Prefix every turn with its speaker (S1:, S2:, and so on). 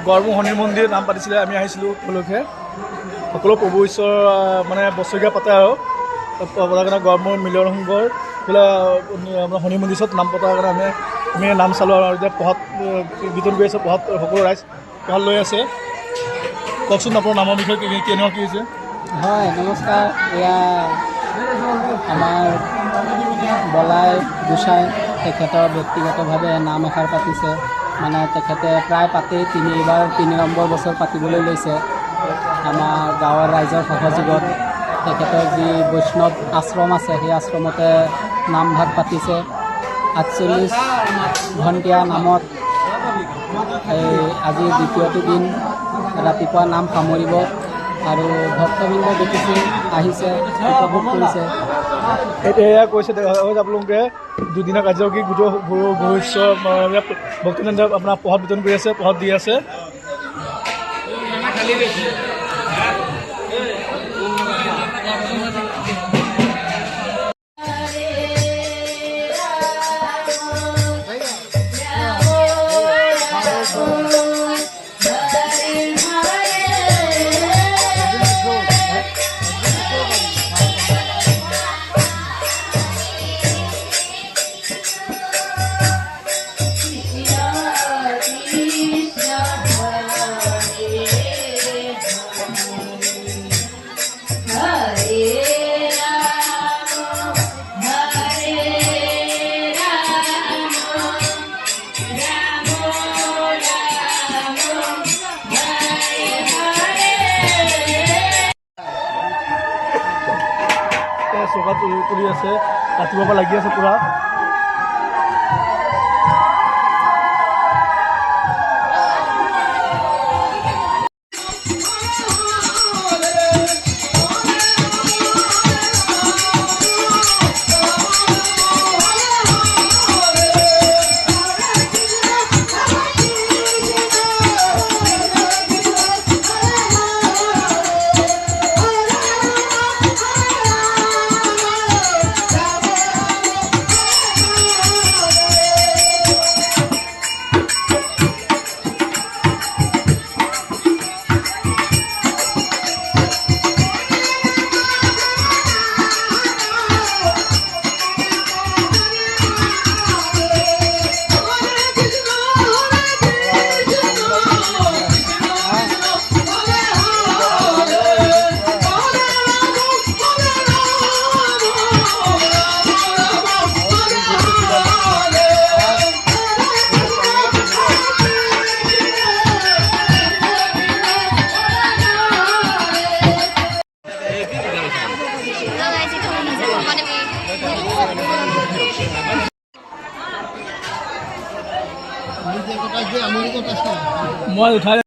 S1: গড়মূৰ শনি মন্দিৰ নাম পাতিছিলে আমি আহিছিলোঁ উপলক্ষে সকলো প্ৰভু ঈশ্বৰ মানে বছৰীয়া পাতে আৰু পতাৰ কাৰণে গড়মূৰ মিলন সংঘৰ এইফালে আপোনাৰ শনি মন্দিৰত নাম পতাৰ কাৰণে আমি নাম চালোঁ আৰু এতিয়া প্ৰসাদ বিতৰণ কৰি আছে প্ৰসাদ সকলো ৰাইজ প্ৰসাদ লৈ আছে কওকচোন আপোনাৰ নামৰ বিষয়ে কেনেকুৱা কি হৈছে
S2: হয় নমস্কাৰ এয়া আমাৰ বলাই গোসাঁই তেখেতৰ ব্যক্তিগতভাৱে নাম এষাৰ পাতিছে মানে তেখেতে প্ৰায় পাতেই 3 নম্বৰ বছৰ পাতিবলৈ লৈছে আমাৰ গাঁৱৰ ৰাইজৰ সহযোগত তেখেতৰ যি বৈষ্ণৱ আশ্ৰম আছে সেই আশ্ৰমতে নামভাগ পাতিছে 48 ঘণ্টীয়া নামত আজি দ্বিতীয়টো দিন ৰাতিপুৱা নাম সামৰিব আৰু ভক্তবৃন্দ দেখিছে আহিছে উপভোগ কৰিছে
S1: এয়া কৈছে আপোনালোকে দুদিনীয়া কাৰ্যসূচী গোটেই গুৰু ঈশ্বৰ ভক্তবৃন্দ আপোনাৰ প্ৰসাদ বিতৰণ কৰি আছে প্ৰসাদ দি আছে চৌকাত তুলি আছে ৰাতিপুৱাৰ পৰা লাগি আছে পূৰা মই উঠাই